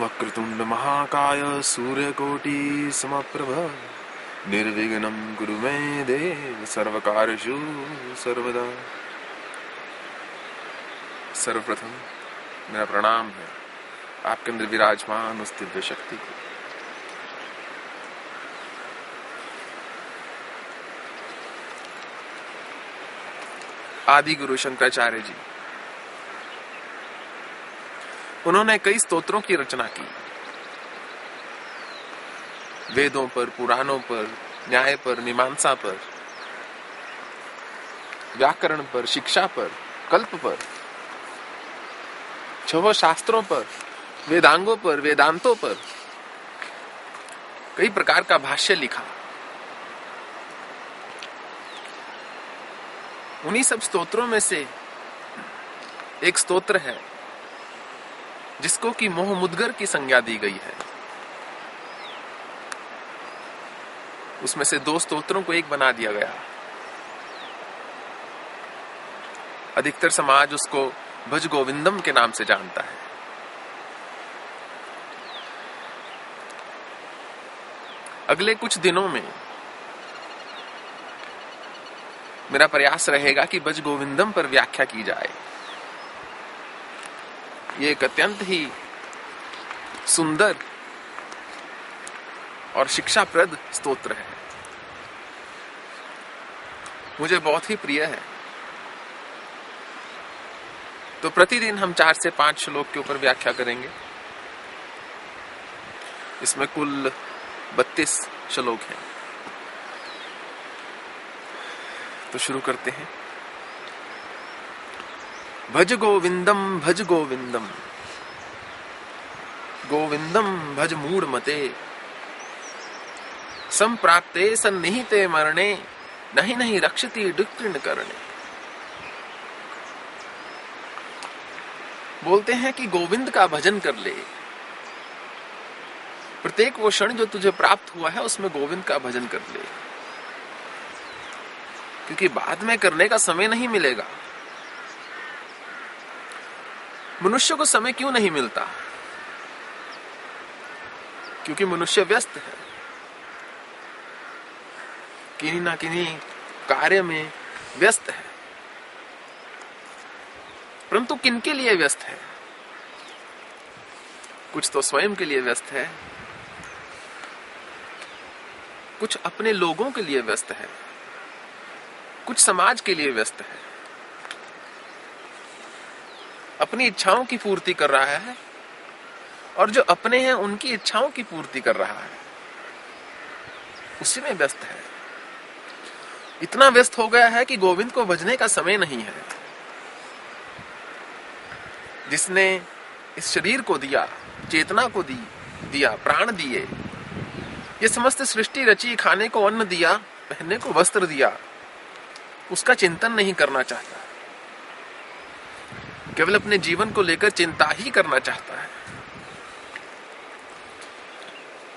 वक्रतुंड महाकाय सूर्यकोटि समप्रभ निर्विघ्नं कुरु मे देव सर्वकार्येषु सर्वदा। सर्वप्रथम मेरा प्रणाम है आपके अंदर विराजमान उस दिव्य शक्ति को। आदि गुरु शंकराचार्य जी, उन्होंने कई स्तोत्रों की रचना की। वेदों पर, पुराणों पर, न्याय पर, मीमांसा पर, व्याकरण पर, शिक्षा पर, कल्प पर, छह शास्त्रों पर, वेदांगों पर, वेदांतों पर कई प्रकार का भाष्य लिखा। उन्हीं सब स्तोत्रों में से एक स्तोत्र है जिसको कि मोह मुद्गर की संज्ञा दी गई है। उसमें से दो स्तोत्रों को एक बना दिया गया। अधिकतर समाज उसको भज गोविंदम के नाम से जानता है। अगले कुछ दिनों में मेरा प्रयास रहेगा कि भज गोविंदम पर व्याख्या की जाए। ये एक अत्यंत ही सुंदर और शिक्षाप्रद स्तोत्र है, मुझे बहुत ही प्रिय है। तो प्रतिदिन हम 4 से 5 श्लोक के ऊपर व्याख्या करेंगे। इसमें कुल 32 श्लोक हैं। तो शुरू करते हैं। भज गोविंदम गोविंदम भज मूढ़ मते संप्राप्ते सन्निहिते मरणे नहीं नहीं रक्षति दुक्कृण करणे। बोलते हैं कि गोविंद का भजन कर ले। प्रत्येक वो क्षण जो तुझे प्राप्त हुआ है उसमें गोविंद का भजन कर ले, क्योंकि बाद में करने का समय नहीं मिलेगा। मनुष्य को समय क्यों नहीं मिलता? क्योंकि मनुष्य व्यस्त है, किन्हीं ना किन्हीं कार्य में व्यस्त है। परंतु किनके लिए व्यस्त है? कुछ तो स्वयं के लिए व्यस्त है, कुछ अपने लोगों के लिए व्यस्त है, कुछ समाज के लिए व्यस्त है। अपनी इच्छाओं की पूर्ति कर रहा है और जो अपने हैं उनकी इच्छाओं की पूर्ति कर रहा है, उसी में व्यस्त है। इतना व्यस्त हो गया है कि गोविंद को भजने का समय नहीं है। जिसने इस शरीर को दिया, चेतना को दिया, प्राण दिए, ये समस्त सृष्टि रची, खाने को अन्न दिया, पहनने को वस्त्र दिया, उसका चिंतन नहीं करना चाहता, केवल अपने जीवन को लेकर चिंता ही करना चाहता है।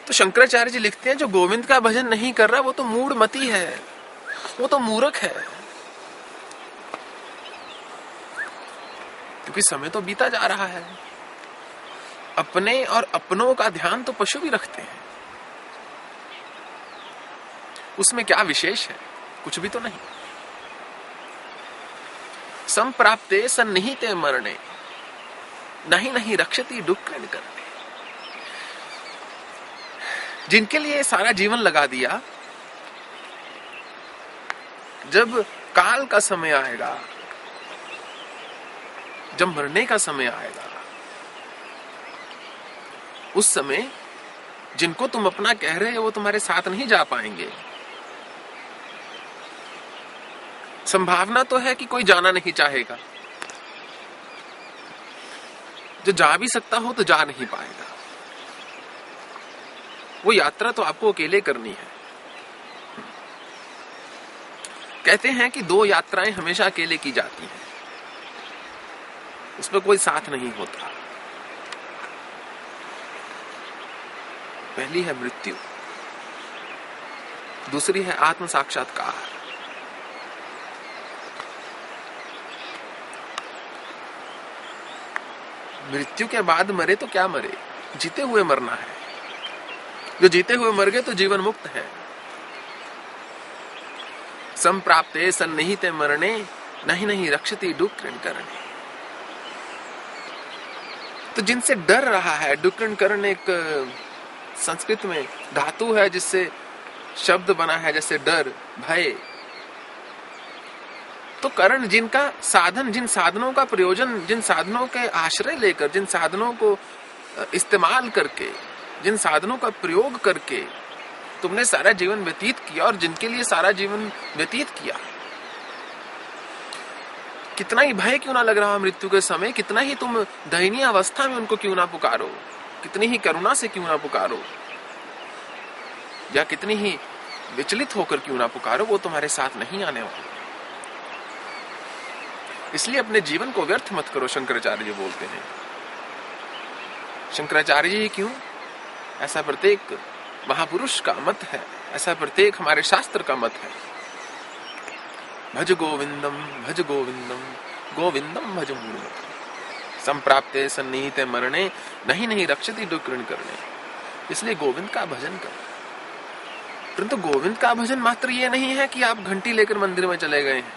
तो शंकराचार्य जी लिखते हैं, जो गोविंद का भजन नहीं कर रहा वो तो मूढ़ मती है, वो तो मूर्ख है। क्योंकि समय तो बीता जा रहा है। अपने और अपनों का ध्यान तो पशु भी रखते हैं, उसमें क्या विशेष है? कुछ भी तो नहीं। संप्राप्ते सन्निहिते मरणे नहीं नहीं रक्षति दुक्कृण करणे। जिनके लिए सारा जीवन लगा दिया, जब काल का समय आएगा, जब मरने का समय आएगा, उस समय जिनको तुम अपना कह रहे हो वो तुम्हारे साथ नहीं जा पाएंगे। संभावना तो है कि कोई जाना नहीं चाहेगा, जो जा भी सकता हो तो जा नहीं पाएगा। वो यात्रा तो आपको अकेले करनी है। कहते हैं कि 2 यात्राएं हमेशा अकेले की जाती हैं, उसमें कोई साथ नहीं होता। पहली है मृत्यु, दूसरी है आत्म साक्षात्कार। मृत्यु के बाद मरे तो क्या मरे, जीते हुए मरना है। जो जीते हुए मर गए तो जीवन मुक्त है। संप्राप्ते सन्निहिते मरणे नहीं नहीं रक्षति डुक्रण करणे। तो जिनसे डर रहा है, डुक्रण करण एक संस्कृत में धातु है जिससे शब्द बना है, जैसे डर, भय। तो करण जिनका साधन, जिन साधनों का प्रयोजन, जिन साधनों के आश्रय लेकर, जिन साधनों को इस्तेमाल करके, जिन साधनों का प्रयोग करके तुमने सारा जीवन व्यतीत किया और जिनके लिए सारा जीवन व्यतीत किया, कितना ही भय क्यों ना लग रहा मृत्यु के समय, कितना ही तुम दयनीय अवस्था में उनको क्यों ना पुकारो, कितनी ही करुणा से क्यों ना पुकारो, या कितनी ही विचलित होकर क्यों ना पुकारो, वो तुम्हारे साथ नहीं आने वाले। इसलिए अपने जीवन को व्यर्थ मत करो, शंकराचार्य जी बोलते हैं। शंकराचार्य जी क्यों? ऐसा प्रत्येक महापुरुष का मत है, ऐसा प्रत्येक हमारे शास्त्र का मत है। भज गोविंदम गोविंदम भज मूढ़मते संप्राप्ते सन्निहिते मरणे नहीं नहीं रक्षति डुक्रण करणे। इसलिए गोविंद का भजन करो। परंतु गोविंद का भजन मात्र ये नहीं है कि आप घंटी लेकर मंदिर में चले गए हैं।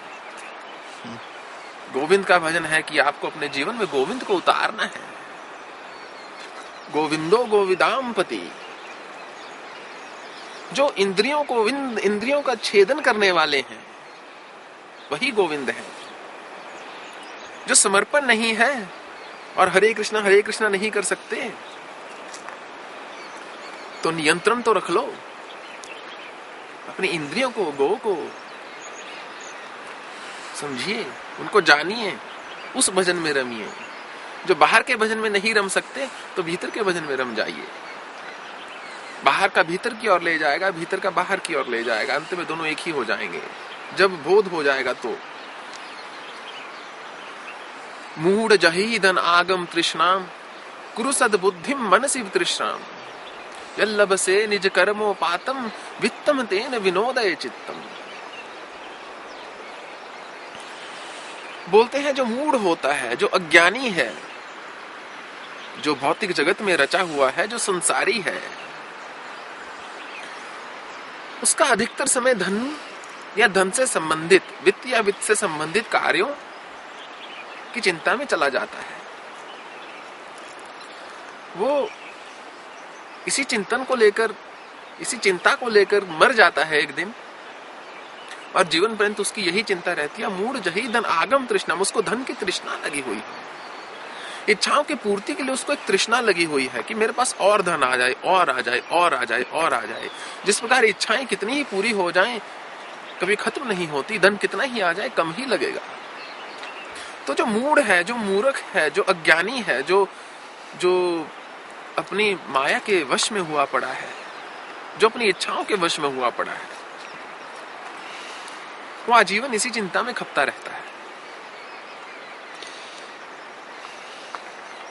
गोविंद का भजन है कि आपको अपने जीवन में गोविंद को उतारना है। गोविंदो गोविदाम पति, जो इंद्रियों का छेदन करने वाले हैं वही गोविंद है। जो समर्पण नहीं है और हरे कृष्णा नहीं कर सकते, तो नियंत्रण तो रख लो अपनी इंद्रियों को, गो को समझिए, उनको जानिए, उस भजन में रमिए। जो बाहर के भजन में नहीं रम सकते तो भीतर के भजन में रम जाइए। बाहर का भीतर की ओर ले जाएगा, भीतर का बाहर की ओर ले जाएगा, अंत में दोनों एक ही हो जाएंगे जब बोध हो जाएगा। तो मूढ़ जहीदन आगम तृष्णाम कुरु सद्बुद्धिम मनसि तृष्णाम यल्लभसे निज कर्मोपातम वित्तम तेन विनोदय चित्तम। बोलते हैं जो मूढ़ होता है, जो अज्ञानी है, जो भौतिक जगत में रचा हुआ है, जो संसारी है, उसका अधिकतर समय धन या धन से संबंधित, वित्त या वित्त से संबंधित कार्यों की चिंता में चला जाता है। वो इसी चिंतन को लेकर, इसी चिंता को लेकर मर जाता है एक दिन, और जीवन पर्यंत उसकी यही चिंता रहती है। मूढ़ जही धन आगम तृष्णा, उसको धन की तृष्णा लगी हुई है। इच्छाओं की पूर्ति के लिए उसको एक तृष्णा लगी हुई है कि मेरे पास और धन आ जाए, और आ जाए, और आ जाए, और आ जाए। जिस प्रकार इच्छाएं कितनी ही पूरी हो जाएं, कभी खत्म नहीं होती। धन कितना ही आ जाए, कम ही लगेगा। तो जो मूढ़ है, जो मूर्ख है, जो अज्ञानी है, जो अपनी माया के वश में हुआ पड़ा है, जो अपनी इच्छाओं के वश में हुआ पड़ा है, वो आजीवन इसी चिंता में खपता रहता है।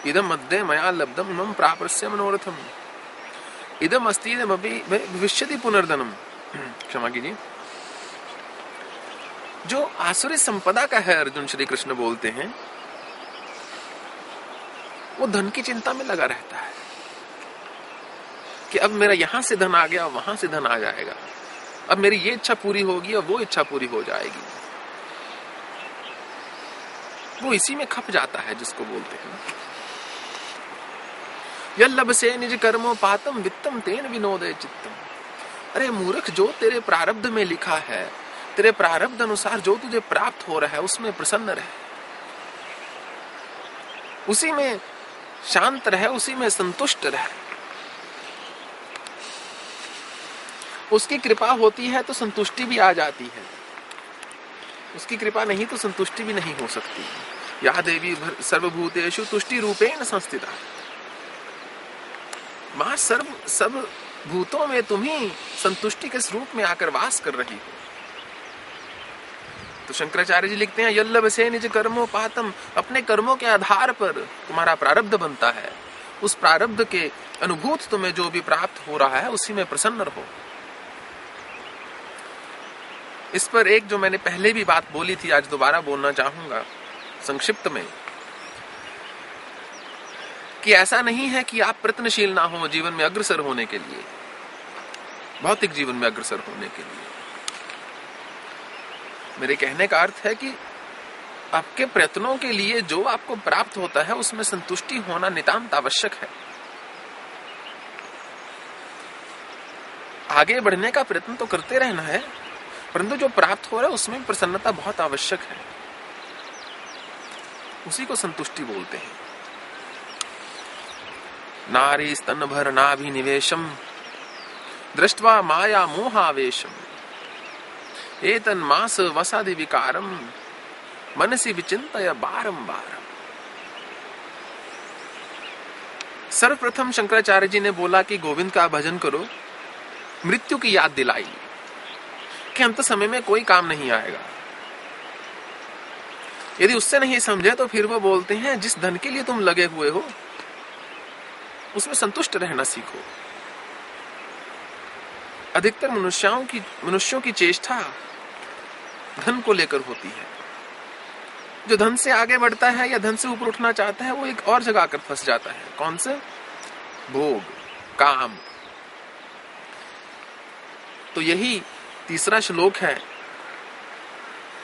इदम अद्य मया लब्धम इमं प्राप्स्य मनोरथम इदम अस्ति इदमपि भविष्यति पुनर्धनम। क्षमा कीजिए। जो आसुरी संपदा का है, अर्जुन श्री कृष्ण बोलते हैं, वो धन की चिंता में लगा रहता है कि अब मेरा यहां से धन आ गया, वहां से धन आ जाएगा, अब मेरी ये इच्छा पूरी होगी, अब वो इच्छा पूरी हो जाएगी। वो इसी में खप जाता है, जिसको बोलते हैं यल्लभसे निज कर्मोपातम वित्तम तेन विनोदय चित्तम। अरे मूर्ख, जो तेरे प्रारब्ध में लिखा है, तेरे प्रारब्ध अनुसार जो तुझे प्राप्त हो रहा है, उसमें प्रसन्न रहे, उसी में शांत रहे, उसी में संतुष्ट रहे। उसकी कृपा होती है तो संतुष्टि भी आ जाती है, उसकी कृपा नहीं तो संतुष्टि भी नहीं हो सकती। या देवी सर्वभूतेषु तुष्टि रूपेण संस्थिता। मां सब भूतों में तुम ही संतुष्टि के स्वरूप में आकर वास कर रही हो। तो शंकराचार्य जी लिखते हैं यल्लभसे निज कर्मोपातम, अपने कर्मों के आधार पर तुम्हारा प्रारब्ध बनता है, उस प्रारब्ध के अनुभूत तुम्हें जो भी प्राप्त हो रहा है उसी में प्रसन्न रहो। इस पर एक जो मैंने पहले भी बात बोली थी, आज दोबारा बोलना चाहूंगा संक्षिप्त में, कि ऐसा नहीं है कि आप प्रयत्नशील ना हो जीवन में अग्रसर होने के लिए, भौतिक जीवन में अग्रसर होने के लिए। मेरे कहने का अर्थ है कि आपके प्रयत्नों के लिए जो आपको प्राप्त होता है उसमें संतुष्टि होना नितांत आवश्यक है। आगे बढ़ने का प्रयत्न तो करते रहना है, परंतु जो प्राप्त हो रहा है उसमें प्रसन्नता बहुत आवश्यक है। उसी को संतुष्टि बोलते हैं। नारी स्तन भर नाभिनिवेशम दृष्ट्वा माया मोहावेशम एतन मास वसादि विकारम मनसी विचिंतय बारंबार। सर्वप्रथम शंकराचार्य जी ने बोला कि गोविंद का भजन करो, मृत्यु की याद दिलाई कि अंत समय में कोई काम नहीं आएगा। यदि उससे नहीं समझे तो फिर वो बोलते हैं जिस धन के लिए तुम लगे हुए हो उसमें संतुष्ट रहना सीखो। अधिकतर मनुष्यों की चेष्टा धन को लेकर होती है। जो धन से आगे बढ़ता है या धन से ऊपर उठना चाहता है वो एक और जगह आकर फंस जाता है। कौन से? भोग, काम। तो यही तीसरा श्लोक है,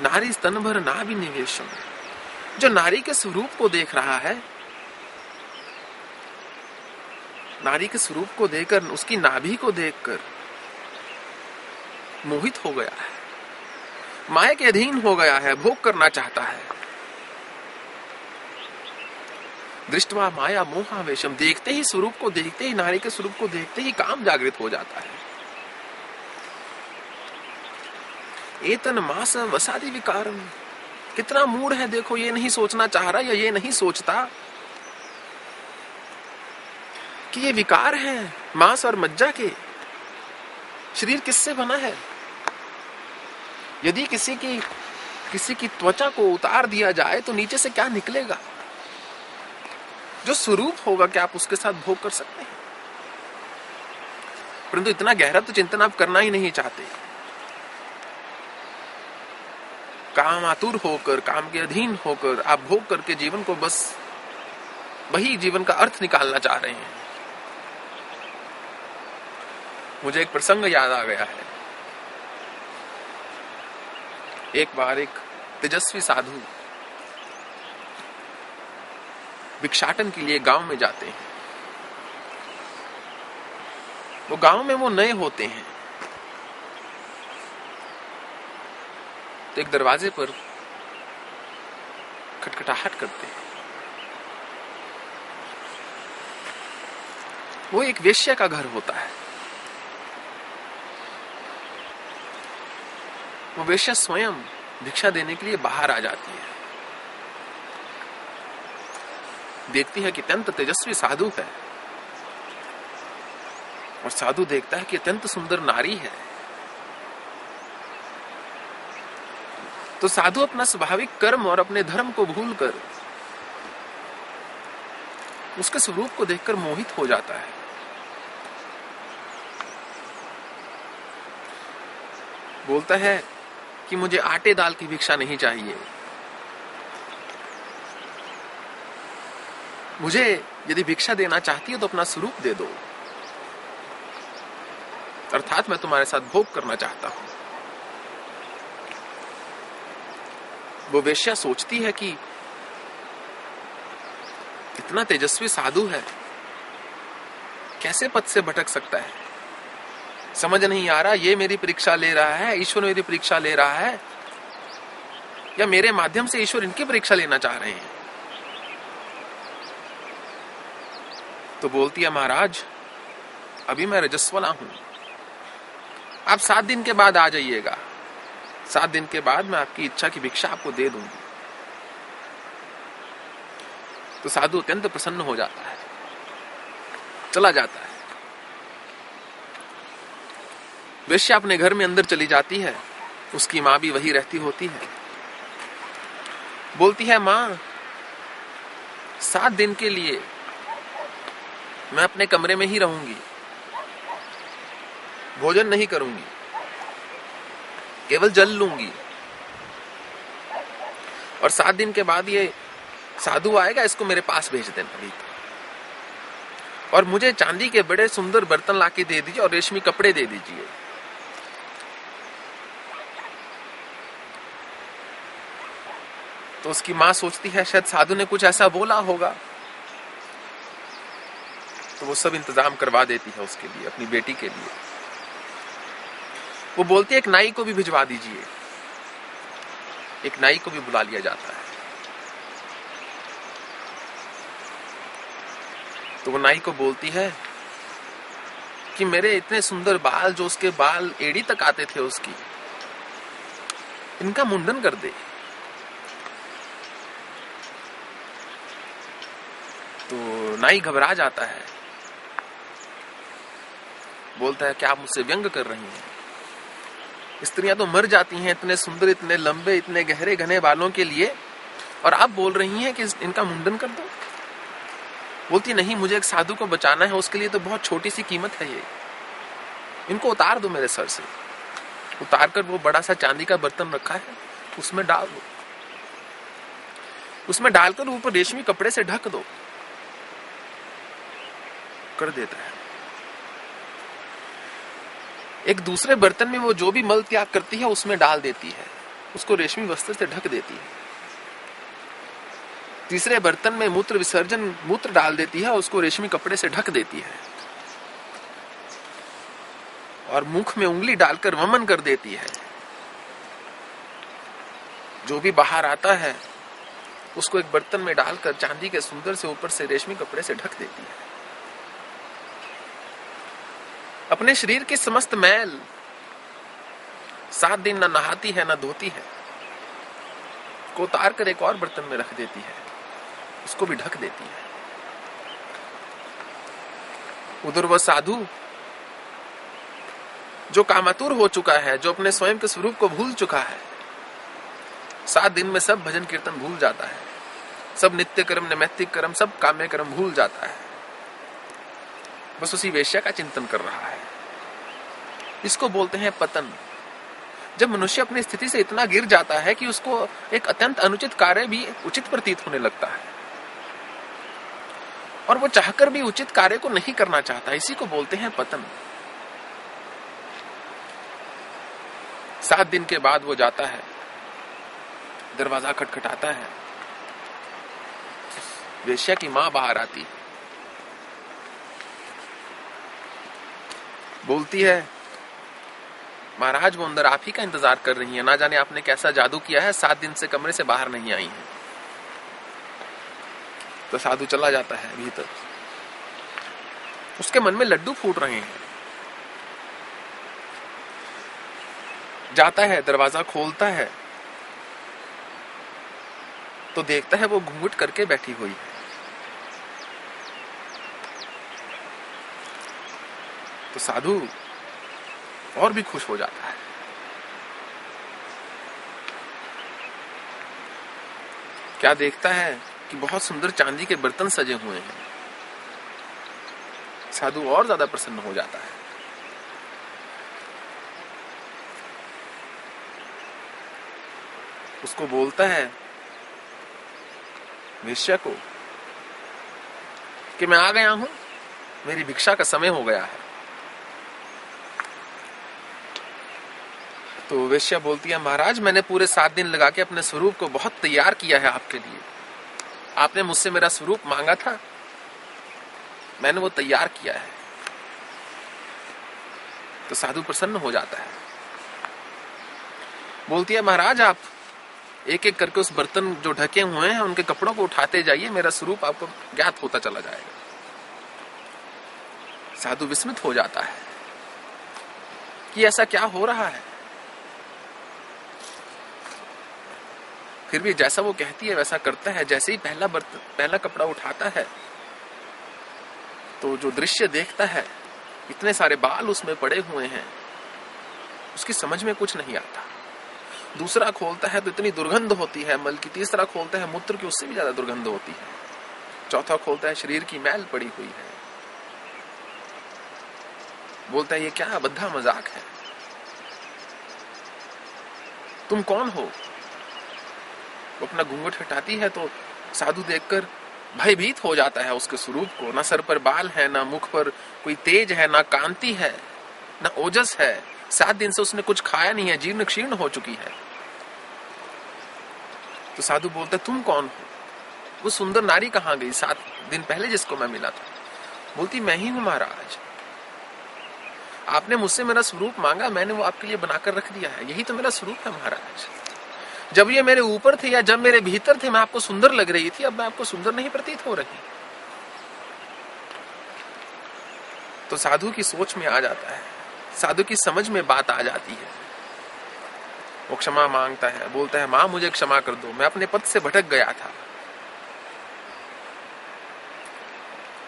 नारी स्तन भर नाभिनिवेशम। जो नारी के स्वरूप को देख रहा है, नारी के स्वरूप को देखकर, उसकी नाभि को देखकर मोहित हो गया है, माया के अधीन हो गया है, भोग करना चाहता है। दृष्टवा माया मोहावेशम, देखते ही स्वरूप को, देखते ही नारी के स्वरूप को देखते ही काम जागृत हो जाता है। एतन मास वसादि विकारम, कितना मूड है देखो, ये नहीं सोचना चाह रहा या ये नहीं सोचता कि ये विकार हैं मांस और मज्जा के। शरीर किससे बना है? यदि किसी की त्वचा को उतार दिया जाए तो नीचे से क्या निकलेगा? जो स्वरूप होगा क्या आप उसके साथ भोग कर सकते हैं? परंतु इतना गहरा तो चिंतन आप करना ही नहीं चाहते। काम आतुर होकर, काम के अधीन होकर आप भोग करके जीवन को बस वही जीवन का अर्थ निकालना चाह रहे हैं। मुझे एक प्रसंग याद आ गया है। एक बार एक तेजस्वी साधु भिक्षाटन के लिए गांव में जाते हैं। वो गांव में वो नए होते हैं तो एक दरवाजे पर खटखटाहट करते हैं। वो एक वेश्या का घर होता है। वो वेश्या स्वयं भिक्षा देने के लिए बाहर आ जाती है। देखती है कि अत्यंत तेजस्वी साधु है और साधु देखता है कि अत्यंत सुंदर नारी है। तो साधु अपना स्वाभाविक कर्म और अपने धर्म को भूलकर उसके स्वरूप को देखकर मोहित हो जाता है। बोलता है कि मुझे आटे दाल की भिक्षा नहीं चाहिए, मुझे यदि भिक्षा देना चाहती है तो अपना स्वरूप दे दो, अर्थात मैं तुम्हारे साथ भोग करना चाहता हूं। वो वेश्या सोचती है कि इतना तेजस्वी साधु है, कैसे पथ से भटक सकता है? समझ नहीं आ रहा, ये मेरी परीक्षा ले रहा है, ईश्वर मेरी परीक्षा ले रहा है, या मेरे माध्यम से ईश्वर इनकी परीक्षा लेना चाह रहे हैं। तो बोलती है, महाराज अभी मैं रजस्वला हूं, आप 7 दिन के बाद आ जाइएगा, 7 दिन के बाद मैं आपकी इच्छा की भिक्षा आपको दे दूंगी। तो साधु अत्यंत प्रसन्न हो जाता है, चला जाता है। वेश्या अपने घर में अंदर चली जाती है, उसकी मां भी वही रहती होती है। बोलती है, मां 7 दिन के लिए मैं अपने कमरे में ही रहूंगी, भोजन नहीं करूंगी, केवल जल लूंगी, और 7 दिन के बाद ये साधु आएगा, इसको मेरे पास भेज देना। और मुझे चांदी के बड़े सुंदर बर्तन लाके दे दीजिए और रेशमी कपड़े दे दीजिए। तो उसकी मां सोचती है शायद साधु ने कुछ ऐसा बोला होगा, तो वो सब इंतजाम करवा देती है उसके लिए, अपनी बेटी के लिए। वो बोलती है एक नाई को भी भिजवा दीजिए। एक नाई को भी बुला लिया जाता है। तो वो नाई को बोलती है कि मेरे इतने सुंदर बाल, जो उसके बाल एड़ी तक आते थे उसकी, इनका मुंडन कर दे। तो नाई घबरा जाता है, बोलता है क्या आप मुझसे व्यंग कर रही हैं? स्त्रियां तो मर जाती हैं इतने सुंदर, इतने लंबे, इतने गहरे घने बालों के लिए, और आप बोल रही हैं कि इनका मुंडन कर दो। बोलती नहीं, मुझे एक साधु को बचाना है, उसके लिए तो बहुत छोटी सी कीमत है ये, इनको उतार दो मेरे सर से। उतार कर वो बड़ा सा चांदी का बर्तन रखा है, उसमें डाल दो। उसमें डालकर ऊपर रेशमी कपड़े से ढक दो। कर देता है। एक दूसरे बर्तन में वो जो भी मल त्याग करती है उसमें डाल देती है, उसको रेशमी वस्त्र से ढक देती है। तीसरे बर्तन में मूत्र विसर्जन, मूत्र डाल देती है, उसको रेशमी कपड़े से ढक देती है। और मुख में उंगली डालकर वमन कर देती है। जो भी बाहर आता है उसको एक बर्तन में डालकर चांदी के सुंदर से ऊपर से रेशमी कपड़े से ढक देती है। अपने शरीर की समस्त मैल 7 दिन न नहाती है न धोती है, को उतार कर एक और बर्तन में रख देती है, उसको भी ढक देती है। उधर वह साधु जो कामातुर हो चुका है, जो अपने स्वयं के स्वरूप को भूल चुका है, 7 दिन में सब भजन कीर्तन भूल जाता है, सब नित्य कर्म, नैमित्तिक कर्म, सब काम्य कर्म भूल जाता है, बस उसी वेश्या का चिंतन कर रहा है। इसको बोलते हैं पतन। जब मनुष्य अपनी स्थिति से इतना गिर जाता है कि उसको एक अत्यंत अनुचित कार्य भी उचित प्रतीत होने लगता है, और वो चाहकर भी उचित कार्य को नहीं करना चाहता, इसी को बोलते हैं पतन। 7 दिन के बाद वो जाता है, दरवाजा खटखटाता है, वेश्या की मां बाहर आती है, बोलती है महाराज वो अंदर आप ही का इंतजार कर रही है, ना जाने आपने कैसा जादू किया है, 7 दिन से कमरे से बाहर नहीं आई है। तो साधु चला जाता है भीतर। उसके मन में लड्डू फूट रहे हैं। जाता है, दरवाजा खोलता है तो देखता है वो घूंघट करके बैठी हुई है। तो साधु और भी खुश हो जाता है। क्या देखता है कि बहुत सुंदर चांदी के बर्तन सजे हुए हैं। साधु और ज्यादा प्रसन्न हो जाता है। उसको बोलता है वेश्या को कि मैं आ गया हूं, मेरी भिक्षा का समय हो गया है। तो वेश्या बोलती है महाराज मैंने पूरे 7 दिन लगा के अपने स्वरूप को बहुत तैयार किया है आपके लिए। आपने मुझसे मेरा स्वरूप मांगा था, मैंने वो तैयार किया है। तो साधु प्रसन्न हो जाता है। बोलती है महाराज आप एक एक करके उस बर्तन जो ढके हुए हैं उनके कपड़ों को उठाते जाइए, मेरा स्वरूप आपको ज्ञात होता चला जाएगा। साधु विस्मित हो जाता है कि ऐसा क्या हो रहा है। फिर भी जैसा वो कहती है वैसा करता है। जैसे ही पहला कपड़ा उठाता है तो जो दृश्य देखता है, इतने सारे बाल उसमें पड़े हुए हैं, उसकी समझ में कुछ नहीं आता। दूसरा खोलता है तो इतनी दुर्गंध होती है मल की। तीसरा खोलता है, मूत्र की उससे भी ज्यादा दुर्गंध होती है। चौथा खोलता है, शरीर की मैल पड़ी हुई है। बोलता है ये क्या बद्धा मजाक है, तुम कौन हो? वो अपना घूंघट हटाती है तो साधु देखकर भयभीत हो जाता है उसके स्वरूप को। ना सर पर बाल है, ना मुख पर कोई तेज है, ना कांति है, ना ओजस है। 7 दिन से उसने कुछ खाया नहीं है, जीर्ण क्षीर्ण हो चुकी है। तो साधु बोलता, तुम कौन हो? वो सुंदर नारी कहाँ गई 7 दिन पहले जिसको मैं मिला था? बोलती, मैं ही हूं महाराज। आपने मुझसे मेरा स्वरूप मांगा, मैंने वो आपके लिए बनाकर रख दिया है। यही तो मेरा स्वरूप है महाराज। जब ये मेरे ऊपर थे या जब मेरे भीतर थे, मैं आपको सुंदर लग रही थी, अब मैं आपको सुंदर नहीं प्रतीत हो रही। तो साधु की सोच में आ जाता है, साधु की समझ में बात आ जाती है। वो क्षमा मांगता है, बोलता है, मां मुझे क्षमा कर दो, मैं अपने पद से भटक गया था।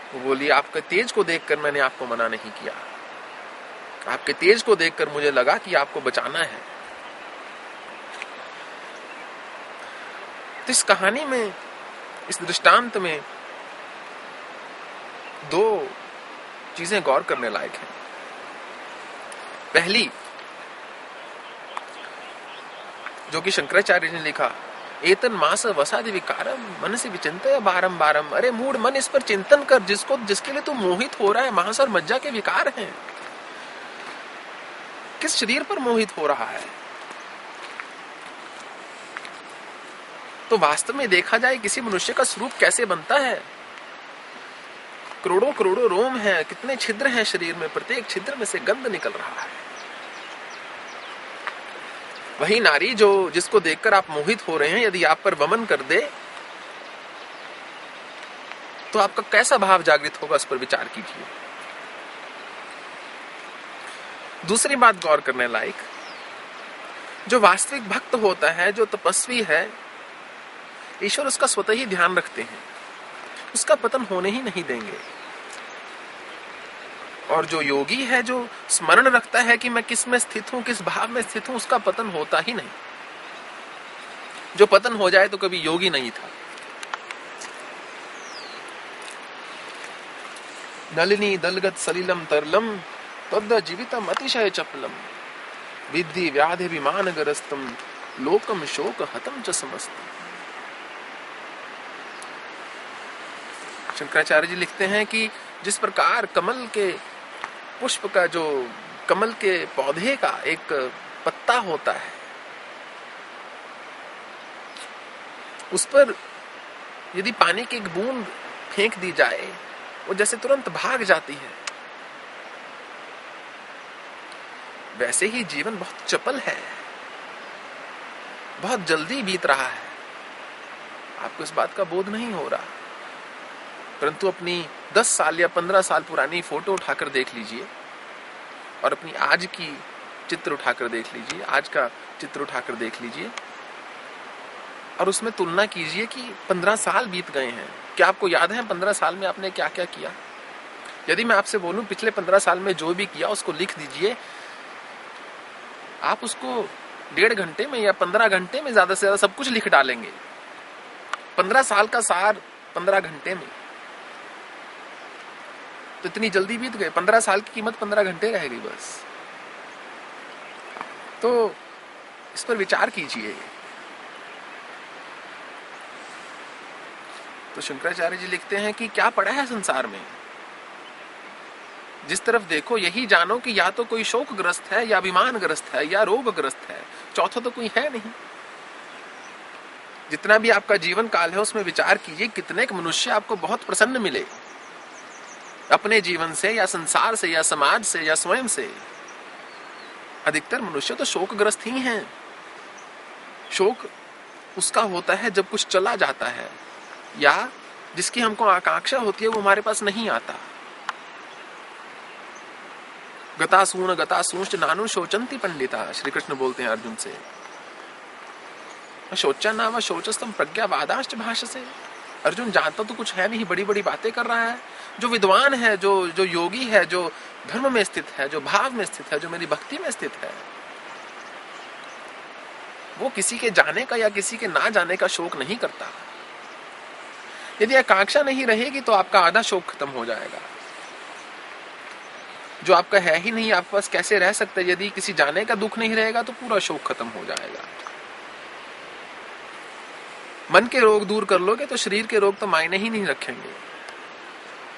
वो बोली, आपके तेज को देखकर मैंने आपको मना नहीं किया, आपके तेज को देखकर मुझे लगा कि आपको बचाना है। तो इस कहानी में, इस दृष्टांत में 2 चीजें गौर करने लायक हैं। पहली, जो कि शंकराचार्य ने लिखा, एतन मास वसादि विकारम मनसि विचिंतय बारम बारम। अरे मूढ़ मन, इस पर चिंतन कर, जिसके लिए तू मोहित हो रहा है। मांस और मज्जा के विकार हैं। किस शरीर पर मोहित हो रहा है? तो वास्तव में देखा जाए, किसी मनुष्य का स्वरूप कैसे बनता है? करोड़ों करोड़ों रोम हैं, कितने छिद्र हैं शरीर में, प्रत्येक छिद्र में से गंध निकल रहा है। वही नारी जिसको देखकर आप मोहित हो रहे हैं, यदि आप पर वमन कर दे तो आपका कैसा भाव जागृत होगा, इस पर विचार कीजिए। दूसरी बात गौर करने लायक, जो वास्तविक भक्त होता है, जो तपस्वी है, ईश्वर उसका स्वतः ही ध्यान रखते हैं, उसका पतन होने ही नहीं देंगे। और जो योगी है, जो स्मरण रखता है कि मैं किस में स्थित हूं, किस भाव में स्थित हूं, उसका पतन होता ही नहीं। जो पतन हो जाए तो कभी योगी नहीं था। नलिनी दलगत सलिलम तरलम तद्द जीवितम अतिशय चपलम विद्धि व्याधि विमान गरस्तम लोकम शोक हतम च समस्तम। शंकराचार्य जी लिखते हैं कि जिस प्रकार कमल के पुष्प का, जो कमल के पौधे का एक पत्ता होता है, उस पर यदि पानी की एक बूंद फेंक दी जाए, वो जैसे तुरंत भाग जाती है। वैसे ही जीवन बहुत चपल है, बहुत जल्दी बीत रहा है। आपको इस बात का बोध नहीं हो रहा, परंतु अपनी 10 साल या 15 साल पुरानी फोटो उठाकर देख लीजिए और अपनी आज की चित्र उठाकर देख लीजिए, आज का चित्र उठाकर देख लीजिए और उसमें तुलना कीजिए कि 15 साल बीत गए हैं। क्या आपको याद है 15 साल में आपने क्या क्या किया? यदि मैं आपसे बोलूं पिछले 15 साल में जो भी किया उसको लिख दीजिए, आप उसको 1.5 घंटे में या 15 घंटे में ज्यादा से ज्यादा सब कुछ लिख डालेंगे। 15 साल का सार 15 घंटे में, तो इतनी जल्दी बीत गए। 15 साल की कीमत 15 घंटे रह गई बस। तो इस पर विचार कीजिए। तो शंकराचार्य जी लिखते हैं कि क्या पड़ा है संसार में, जिस तरफ देखो यही जानो कि या तो कोई शोकग्रस्त है, या अभिमानग्रस्त है, या रोगग्रस्त है, चौथा तो कोई है नहीं। जितना भी आपका जीवन काल है उसमें विचार कीजिए, कितने मनुष्य आपको बहुत प्रसन्न मिले अपने जीवन से, या संसार से, या समाज से, या स्वयं से। अधिकतर मनुष्य तो शोकग्रस्त ही हैं। शोक उसका होता है जब कुछ चला जाता है, या जिसकी हमको आकांक्षा होती है वो हमारे पास नहीं आता। गतासूंश्च नानु शोचंती पंडिता, श्री कृष्ण बोलते हैं अर्जुन से। शोचा नाम शोचस्तम प्रज्ञावादाश्च भाषसे। अर्जुन जानता तो कुछ है नहीं, बड़ी बड़ी बातें कर रहा है। जो विद्वान है, जो योगी है, जो धर्म में स्थित है, जो भाव में स्थित है, जो मेरी भक्ति में स्थित है, वो किसी के जाने का या किसी के ना जाने का शोक नहीं करता। यदि आकांक्षा नहीं रहेगी तो आपका आधा शोक खत्म हो जाएगा। जो आपका है ही नहीं, आपके पास कैसे रह सकता है? यदि किसी जाने का दुख नहीं रहेगा तो पूरा शोक खत्म हो जाएगा। मन के रोग दूर कर लोगे तो शरीर के रोग तो मायने ही नहीं रखेंगे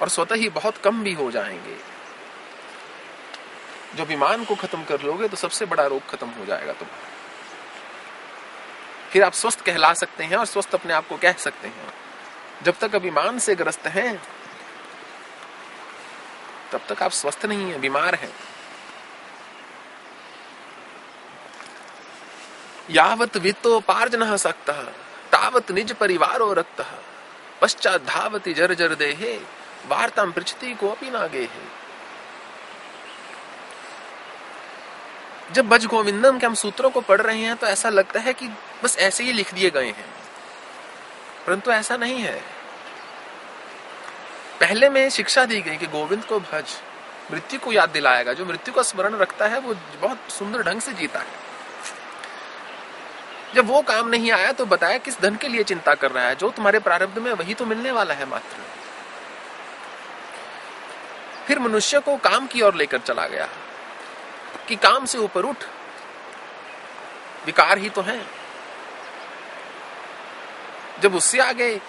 और स्वतः ही बहुत कम भी हो जाएंगे। जब अभिमान को खत्म कर लोगे तो सबसे बड़ा रोग खत्म हो जाएगा तुम्हारा। फिर आप स्वस्थ कहला सकते हैं और स्वस्थ अपने आप को कह सकते हैं। जब तक अभिमान से ग्रस्त हैं तब तक आप स्वस्थ नहीं हैं, बीमार हैं। यावत वित्तोपार्जनः सक्तः तावत निज परिवारो रक्तः पश्चात धावति जर्जर देहे वार्तां पृच्छति कोऽपि न गेहे। जब भज गोविंदम के हम सूत्रों को पढ़ रहे हैं तो ऐसा लगता है कि बस ऐसे ही लिख दिए गए हैं, परंतु ऐसा नहीं है। पहले में शिक्षा दी गई कि गोविंद को भज, मृत्यु को याद दिलाएगा। जो मृत्यु का स्मरण रखता है वो बहुत सुंदर ढंग से जीता है। जब वो काम नहीं आया तो बताया किस धन के लिए चिंता कर रहा है, जो तुम्हारे प्रारब्ध में वही तो मिलने वाला है मात्र। फिर मनुष्य को काम की ओर लेकर चला गया कि काम से ऊपर उठ, विकार ही तो है। जब उससे आगे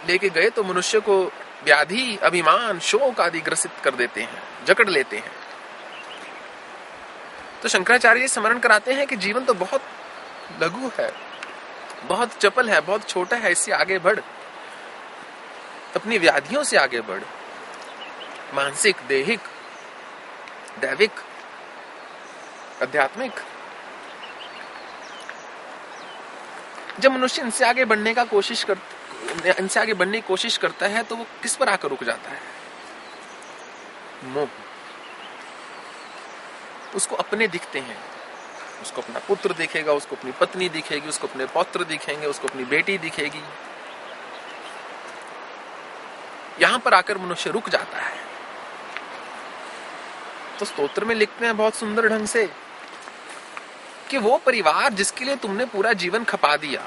लेके गए तो मनुष्य को व्याधि, अभिमान, शोक आदि ग्रसित कर देते हैं, जकड़ लेते हैं। तो शंकराचार्य स्मरण कराते हैं कि जीवन तो बहुत लघु है, बहुत चपल है, बहुत छोटा है, इससे आगे बढ़, अपनी व्याधियों से आगे बढ़, मानसिक, देहिक, दैविक, आध्यात्मिक। जब मनुष्य इनसे आगे बढ़ने की कोशिश करता है तो वो किस पर आकर रुक जाता है? मोह। उसको अपने दिखते हैं, उसको अपना पुत्र दिखेगा, उसको अपनी पत्नी दिखेगी, उसको अपने पौत्र दिखेंगे, उसको अपनी बेटी दिखेगी। यहां पर आकर मनुष्य रुक जाता है। तो स्तोत्र में लिखते हैं बहुत सुंदर ढंग से कि वो परिवार जिसके लिए तुमने पूरा जीवन खपा दिया,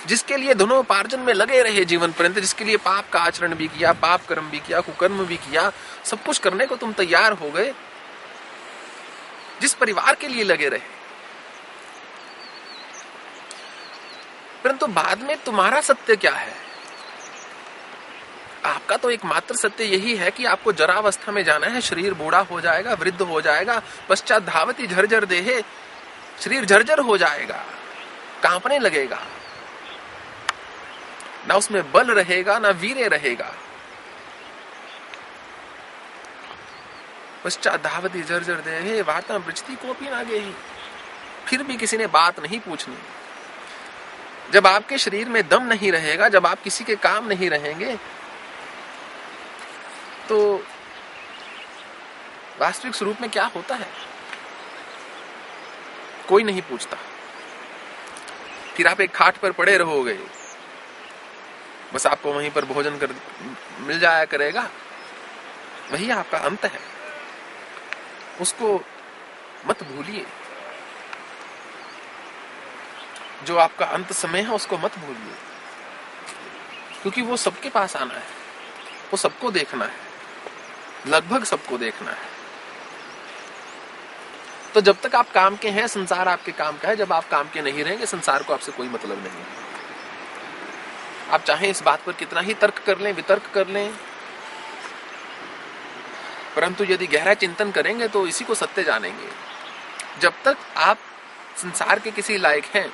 जिसके लिए धनोपार्जन में लगे रहे जीवन पर्यंत, जिसके लिए पाप का आचरण भी किया, पाप कर्म भी किया, कुकर्म भी किया, सब कुछ करने को तुम तैयार हो गए, जिस परिवार के लिए लगे रहे, परंतु बाद में तुम्हारा सत्य क्या है? आपका तो एकमात्र सत्य यही है कि आपको जरावस्था में जाना है, शरीर बूढ़ा हो जाएगा, वृद्ध हो जाएगा, पश्चात धावती झरझर देहे, शरीर झरझर हो जाएगा, कांपने लगेगा, ना उसमें बल रहेगा, ना वीर्य रहेगा। पश्चात धावती झरझर देहे वार्तां पृच्छति कोऽपि न गेहि। फिर भी किसी ने बात नहीं पूछनी। जब आपके शरीर में दम नहीं रहेगा, जब आप किसी के काम नहीं रहेंगे, तो वास्तविक स्वरूप में क्या होता है कोई नहीं पूछता। फिर आप एक खाट पर पड़े रहोगे, बस आपको वहीं पर भोजन कर मिल जाया करेगा, वही आपका अंत है। उसको मत भूलिए। जो आपका अंत समय है उसको मत भूलिए, क्योंकि वो सबके पास आना है, वो सबको देखना है, लगभग सबको देखना है। तो जब तक आप काम के हैं, संसार आपके काम का है। जब आप काम के नहीं रहेंगे, संसार को आपसे कोई मतलब नहीं है। आप चाहें इस बात पर कितना ही तर्क कर लें, वितर्क कर लें, परंतु यदि गहरा चिंतन करेंगे तो इसी को सत्य जानेंगे। जब तक आप संसार के किसी लायक हैं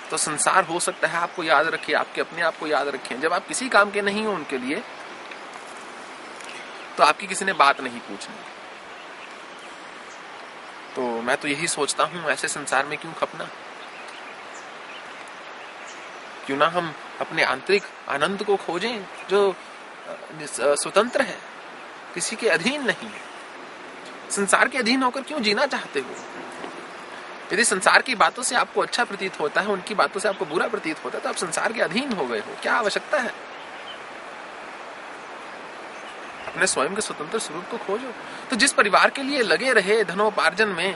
तो संसार हो सकता है आपको याद रखे, आपके अपने आप को याद रखें। जब आप किसी काम के नहीं हो उनके लिए, तो आपकी किसी ने बात नहीं पूछनी। तो मैं तो यही सोचता हूं, ऐसे संसार में क्यों खपना? क्यों ना हम अपने आंतरिक आनंद को खोजें जो स्वतंत्र है, किसी के अधीन नहीं है। संसार के अधीन होकर क्यों जीना चाहते हो? यदि संसार की बातों से आपको अच्छा प्रतीत होता है, उनकी बातों से आपको बुरा प्रतीत होता है, तो आप संसार के अधीन हो गए हो। क्या आवश्यकता है? अपने स्वयं के स्वतंत्र स्वरूप को खोजो। तो जिस परिवार के लिए लगे रहे धनोपार्जन में,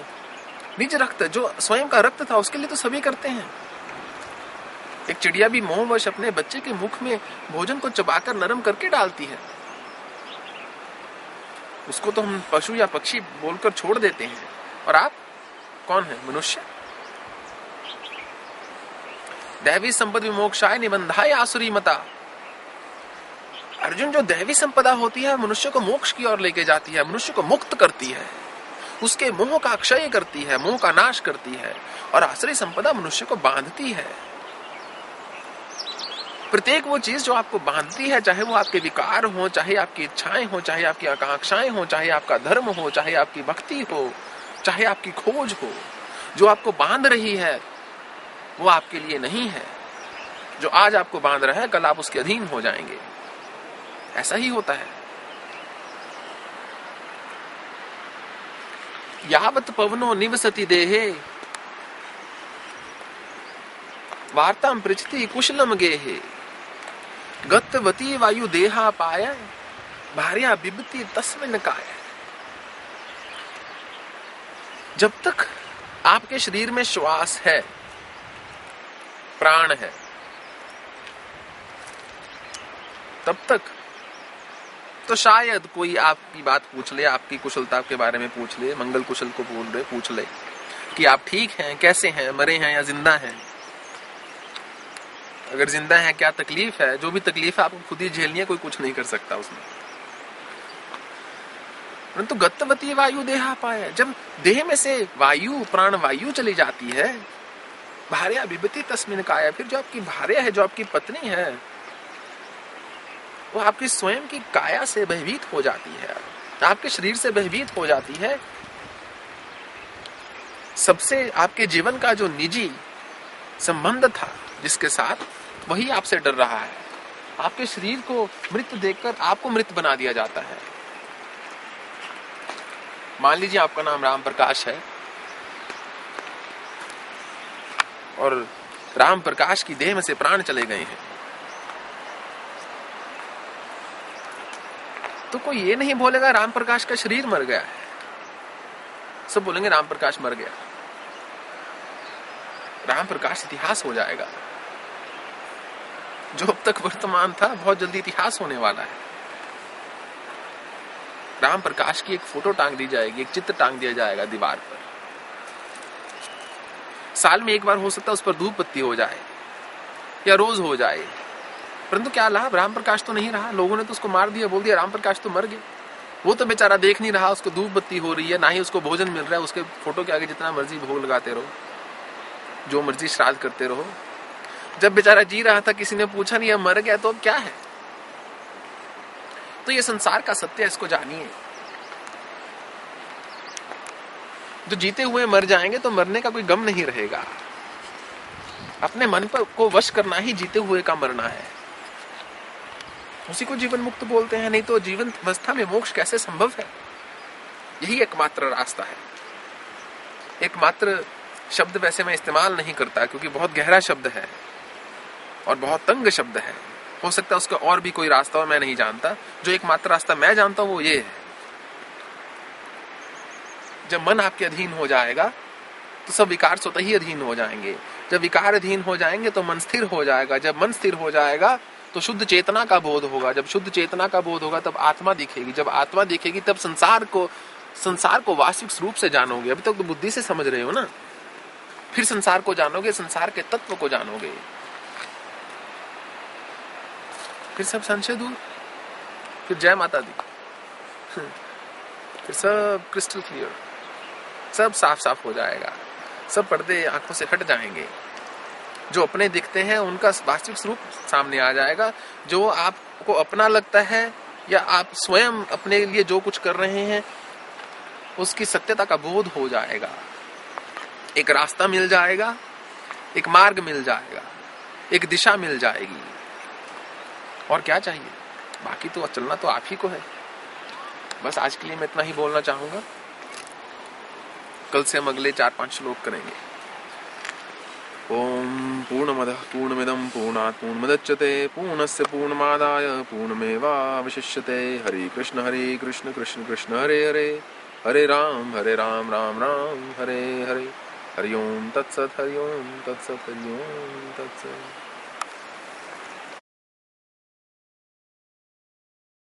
निज रक्त, जो स्वयं का रक्त था, उसके लिए तो सभी करते हैं। एक चिड़िया भी मोहवश अपने बच्चे के मुख में भोजन को चबाकर नरम करके डालती है। उसको तो हम पशु या पक्षी बोलकर छोड़ देते हैं। और आप कौन है? मनुष्य। दैवी संपद विमोक्षाय निबंधाय आसुरी मता। अर्जुन, जो दैवी संपदा होती है मनुष्य को मोक्ष की ओर लेके जाती है, मनुष्य को मुक्त करती है, उसके मोह का क्षय करती है, मोह का नाश करती है। और आसुरी संपदा मनुष्य को बांधती है। प्रत्येक वो चीज जो आपको बांधती है, चाहे वो आपके विकार हो, चाहे आपकी इच्छाएं हो, चाहे आपकी आकांक्षाएं हो, चाहे आपका धर्म हो, चाहे आपकी भक्ति हो, चाहे आपकी खोज हो, जो आपको बांध रही है वो आपके लिए नहीं है। जो आज आपको बांध रहा है कल आप उसके अधीन हो जाएंगे। ऐसा ही होता है। यावत पवनो निवसति देहे वार्तां पृच्छति कुशलम गेहे गतवती वायु देहा पाय भार्या बिबती तस्मिन् काय। जब तक आपके शरीर में श्वास है, प्राण है, तब तक तो शायद कोई आपकी बात पूछ ले, आपकी कुशलता के बारे में पूछ ले, मंगल कुशल को पूछ ले कि आप ठीक हैं, कैसे हैं, मरे हैं या जिंदा हैं। अगर जिंदा है क्या तकलीफ है, जो भी तकलीफ है आपको खुद ही झेलनी है, कोई कुछ नहीं कर सकता उसमें। परंतु गतवती वायु देहा पाया, जब देह में से वायु, प्राण वायु चली जाती है, भार्या बिबती तस्मिन् काया, फिर जो आपकी भार्या है, जो आपकी पत्नी है, वो आपकी स्वयं की काया से भयभीत हो जाती है, आपके शरीर से भयभीत हो जाती है। सबसे आपके जीवन का जो निजी संबंध था जिसके साथ, वही आपसे डर रहा है। आपके शरीर को मृत देखकर आपको मृत बना दिया जाता है। मान लीजिए आपका नाम राम प्रकाश है और राम प्रकाश की देह में से प्राण चले गए हैं, तो कोई ये नहीं बोलेगा राम प्रकाश का शरीर मर गया है। सब बोलेंगे राम प्रकाश मर गया। राम प्रकाश इतिहास हो जाएगा। जो अब तक वर्तमान था बहुत जल्दी इतिहास होने वाला है। राम प्रकाश की एक फोटो टांग दी जाएगी, एक चित्र टांग दिया जाएगा दीवार पर। साल में एक बार हो सकता है उस पर धूप बत्ती हो जाए या रोज हो जाए, परंतु क्या लाभ, राम प्रकाश तो नहीं रहा। लोगों ने तो उसको मार दिया, बोल दिया राम प्रकाश तो मर गए। वो तो बेचारा देख नहीं रहा, उसको धूप बत्ती हो रही है, ना ही उसको भोजन मिल रहा है। उसके फोटो के आगे जितना मर्जी भोग लगाते रहो, जो मर्जी श्राद्ध करते रहो। जब बेचारा जी रहा था किसी ने पूछा नहीं, अब मर गया तो अब क्या है। तो ये संसार का सत्य है, इसको जानिए। जो जीते हुए मर जाएंगे तो मरने का कोई गम नहीं रहेगा। अपने मन पर को वश करना ही जीते हुए का मरना है। उसी को जीवन मुक्त बोलते हैं। नहीं तो जीवन अवस्था में मोक्ष कैसे संभव है। यही एकमात्र रास्ता है। एकमात्र शब्द वैसे मैं इस्तेमाल नहीं करता क्योंकि बहुत गहरा शब्द है और बहुत तंग शब्द है। हो सकता है उसका और भी कोई रास्ता हो, मैं नहीं जानता। जो एकमात्र रास्ता मैं जानता हूं वो ये है, जब मन आपके अधीन हो जाएगा तो सब विकार स्वतः ही अधीन हो जाएंगे। जब विकार अधीन हो जाएंगे तो मन स्थिर हो जाएगा। जब मन स्थिर हो जाएगा तो शुद्ध चेतना का बोध होगा। जब शुद्ध चेतना का बोध होगा तब आत्मा दिखेगी। जब आत्मा दिखेगी तब संसार को वास्तविक रूप से जानोगे। अभी तक तो बुद्धि से समझ रहे हो ना, फिर संसार को जानोगे, संसार के तत्व को जानोगे, फिर सब संशय दूर, फिर जय माता दी, फिर सब क्रिस्टल क्लियर, सब साफ साफ हो जाएगा। सब पर्दे आंखों से हट जाएंगे। जो अपने दिखते हैं उनका वास्तविक स्वरूप सामने आ जाएगा। जो आपको अपना लगता है या आप स्वयं अपने लिए जो कुछ कर रहे हैं उसकी सत्यता का बोध हो जाएगा। एक रास्ता मिल जाएगा, एक मार्ग मिल जाएगा, एक दिशा मिल जाएगी। और क्या चाहिए? बाकी तो चलना तो आप ही को है। बस आज के लिए मैं इतना ही बोलना चाहूंगा। कल से हम अगले 4-5 श्लोक करेंगे। ओम पूर्णमदः पूर्णमिदं पूर्णात् पूर्णमुदच्यते पूर्णस्य पूर्णमादाय पूर्णमेवावशिष्यते। हरे कृष्ण कृष्ण कृष्ण हरे हरे, हरे राम राम राम हरे हरे। हरि ओम तत्सत्, हरि ओम तत्सत्, हरि ओम तत्सत्।